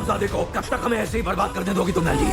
हरामजादे को, कब तक हमें ऐसे ही बर्बाद कर दे दोगी तुम नैंडी?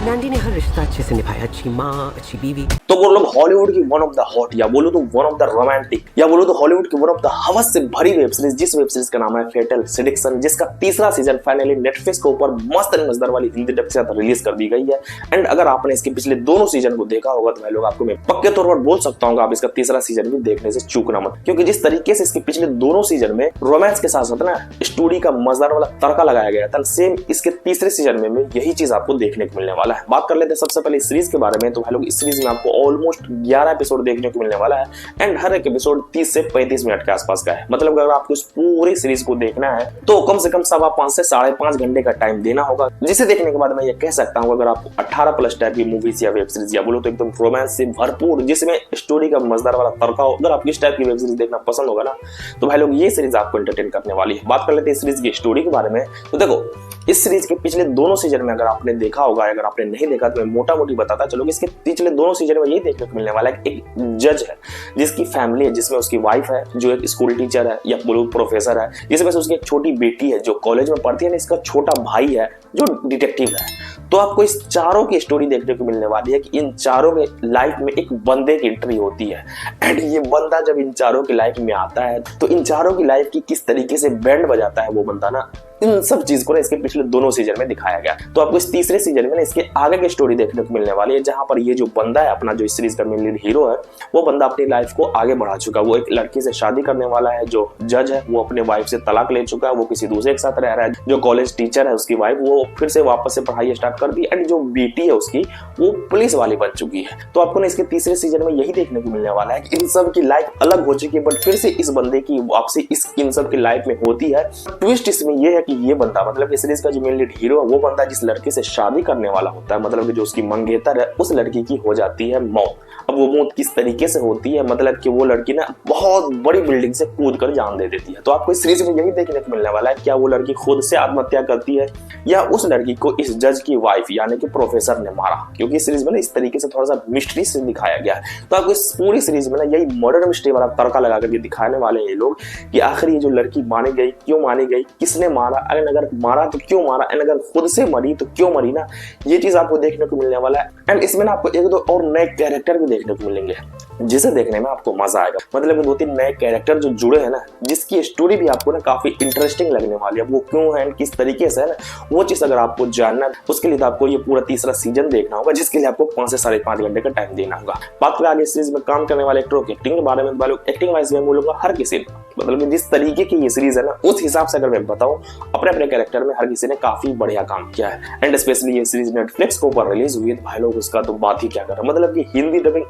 नैंडी ने हर रिश्ता अच्छे से निभाया, अच्छी माँ, अच्छी बीवी। तो वो लोग हॉलीवुड की वन ऑफ द हॉट या बोलो तो वन ऑफ द रोमांटिक या बोलो तो हॉलीवुड की वन ऑफ द हवस से भरी वेब सीरीज, जिस वेब सीरीज का नाम है फेटल सेडिक्शन, जिसका तीसरा सीजन फाइनली नेटफ्लिक्स के ऊपर मस्त एंड मजेदार वाली हिंदी डब के साथ रिलीज कर दी गई है। एंड अगर आपने इसके पिछले दोनों सीजन को देखा होगा तो भाई लोग आपको मैं पक्के तौर पर बोल सकता हूँ आप इसका तीसरा सीजन भी देखने से चूकना मत, क्योंकि जिस तरीके से इसके पिछले दोनों सीजन में रोमांस के साथ साथ ना स्टोरी का मजेदार वाला तड़का लगाया गया था, सेम इसके तीसरे सीजन में यही चीज आपको देखने को मिलने वाला है। बात कर लेते हैं सबसे पहले इस सीरीज के बारे में। तो भाई लोग इस सीरीज में आपको ऑलमोस्ट 11 एपिसोड देखने को मिलने वाला है एंड हर एक एपिसोड 30 से 35 मिनट के आसपास का है। मतलब अगर आपको इस पूरी सीरीज को देखना है तो कम से कम 5.25 से 5.5 घंटे का टाइम देना होगा, जिसे देखने के बाद मैं ये कह सकता हूँ अगर आपको 18+ टाइप की मूवीज या वेब सीरीज या बोलो तो एकदम रोमांस से भरपूर जिसमें स्टोरी का मजेदार वाला तड़का हो, अगर आपको इस टाइप की वेब सीरीज देखना पसंद होगा ना तो भाई लोग ये सीरीज आपको एंटरटेन करने वाली है। बात कर लेते हैं इस सीरीज की स्टोरी के बारे में। तो देखो इस सीरीज के पिछले दोनों सीजन में अगर आपने देखा होगा, अगर आपने नहीं देखा तो मैं मोटा मोटी बताता चलो, इसके पिछले दोनों सीजन में यही देखने को मिलने वाला है एक जज है जिसकी फैमिली है, जिसमें उसकी वाइफ है जो एक स्कूल टीचर है या बोलो प्रोफेसर है, जिसमें से उसकी एक छोटी बेटी है जो कॉलेज में पढ़ती है, इसका छोटा भाई है जो डिटेक्टिव है। तो आपको इस चारों की स्टोरी देखने को मिलने वाली है कि इन चारों के लाइफ में एक बंदे की एंट्री होती है एंड ये बंदा जब इन चारों की लाइफ में आता है तो इन चारों की लाइफ की किस तरीके से बैंड बजाता है वो बंदा ना, इन सब चीज को ना इसके पिछले दोनों सीजन में दिखाया गया। तो आपको इस तीसरे सीजन में ना इसके आगे की स्टोरी देखने को मिलने वाली है, जहां पर ये जो बंदा है अपना जो इस सीरीज का मेन लीड हीरो है वो बंदा अपनी लाइफ को आगे बढ़ा चुका है। वो एक लड़की से शादी करने वाला है, जो जज है वो अपने वाइफ से तलाक ले चुका है, वो किसी दूसरे के साथ रह रहा है। जो कॉलेज टीचर है उसकी वाइफ वो फिर से वापस से पढ़ाई स्टार्ट कर दी एंड जो बेटी है उसकी वो पुलिस वाली बन चुकी है। तो आपको ना इसके तीसरे सीजन में यही देखने को मिलने वाला है कि इन सब की लाइफ अलग हो चुकी है, बट फिर से इस बंदे की वापसी इन सब की लाइफ में होती है। ट्विस्ट इसमें यह है कि ये बंदा मतलब इस सीरीज का जो मेन लीड हीरो है वो बंदा जिस लड़के से शादी करने वाला होता है, मतलब कि जो उसकी मंगेतर है, उस लड़की की हो जाती है मौत। अब वो मौत किस तरीके से होती है, मतलब कि वो लड़की ना बहुत बड़ी बिल्डिंग से कूद कर जान दे देती है। तो आपको इस सीरीज में यही देखने को मिलने वाला है क्या वो लड़की खुद से आत्महत्या करती है या उस लड़की को इस जज की वाइफ यानी कि प्रोफेसर ने मारा, क्योंकि इस सीरीज में ना इस तरीके से थोड़ा सा मिस्ट्री से दिखाया गया है। तो आपको इस पूरी सीरीज में ना यही मर्डर मिस्ट्री वाला तड़का लगा करके दिखाने वाले हैं ये लोग कि आखिर ये जो लड़की मानी गई, क्यों मानी गई, किसने मारा, अगर मारा तो क्यों मारा, अगर खुद से मरी तो क्यों मरी ना, ये चीज आपको देखने को मिलने वाला है। एंड इसमें ना आपको एक दो और नए कैरेक्टर भी देखने को मिलेंगे जिसे देखने में आपको मजा आएगा। मतलब 2-3 नए कैरेक्टर जो जुड़े हैं ना, जिसकी स्टोरी भी आपको ना काफी इंटरेस्टिंग लगने वाली है। वो क्यों है, किस तरीके से है ना, वो चीज अगर आपको जानना है उसके लिए तो आपको ये पूरा तीसरा सीजन देखना होगा, जिसके लिए आपको 5 से 5.5 घंटे का टाइम देना होगा। बात करें आगे सीरीज में काम करने वाले एक्टरों की एक्टिंग के बारे में, एक्टिंग वाइज में बोलूंगा हर किसी ने, मतलब जिस तरीके की ये सीरीज है ना उस हिसाब से अगर मैं बताऊं अपने अपने कैरेक्टर में हर किसी ने काफी बढ़िया काम किया है। एंड स्पेशली ये सीरीज नेटफ्लिक्स के ऊपर रिलीज हुई है तो भाई लोग उसका तो बात ही क्या कर रहे हैं, मतलब कि हिंदी डबिंग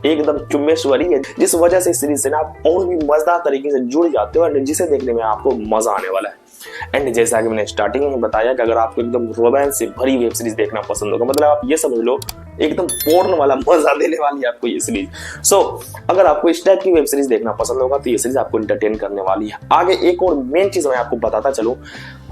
एकदम चुम्बेश्वरी है, जिस वजह से सीरीज से ना आप और भी मजेदार तरीके से जुड़ जाते हो और जिसे देखने में आपको मजा आने वाला है। एंड जैसा कि मैंने स्टार्टिंग में बताया कि अगर आपको एकदम रोमांस से भरी वेब सीरीज देखना पसंद होगा, मतलब आप ये समझ लो एकदम पोर्न वाला मजा देने वाली है आपको ये सीरीज। सो अगर आपको इस टाइप की वेब सीरीज देखना पसंद होगा तो ये सीरीज आपको एंटरटेन करने वाली है। आगे एक और मेन चीज मैं आपको बताता चलूं,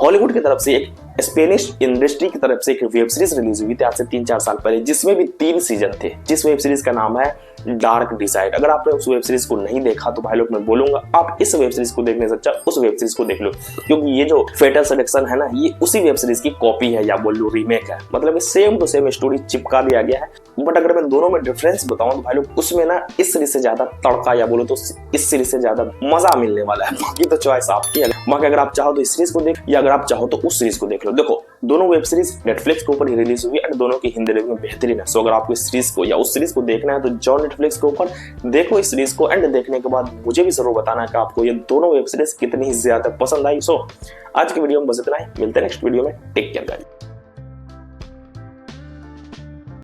हॉलीवुड की तरफ से एक स्पेनिश इंडस्ट्री की तरफ से एक वेब सीरीज रिलीज हुई थी आज से 3-4 साल पहले, जिसमें भी 3 सीजन थे, जिस वेब सीरीज का नाम है डार्क डिसाइड। अगर आपने उस वेब सीरीज को नहीं देखा तो भाई लोग मैं बोलूंगा आप इस वेब सीरीज को देखने से अच्छा उस वेब सीरीज को देख लो, क्योंकि ये जो फेटल सेडिक्शन है ना ये उसी वेब सीरीज की कॉपी है या बोल लो रीमेक है, मतलब सेम टू सेम स्टोरी चिपका दिया गया है। बट अगर मैं दोनों में डिफरेंस बताऊं तो भाई लोग उसमें ना इस सीरीज से ज्यादा तड़का या बोलो तो इस सीरीज से ज्यादा मजा मिलने वाला है। बाकी तो चॉइस आपकी है, बाकी अगर आप चाहो तो इस सीरीज को देख या अगर आप चाहो तो उस सीरीज को देख लो। देखो दोनों वेब सीरीज नेटफ्लिक्स के ऊपर ही रिलीज हुई है, दोनों की हिंदी रिव्यू बेहतरीन है। सो अगर आपको इस सीरीज को या उस सीरीज को देखना है तो जाओ नेटफ्लिक्स के ऊपर देखो इस सीरीज को, एंड देखने के बाद मुझे भी जरूर बताना है कि आपको ये दोनों वेब सीरीज कितनी ज्यादा पसंद आई। सो आज की वीडियो में बस इतना ही, मिलते हैं नेक्स्ट वीडियो में, टेक केयर गाइस।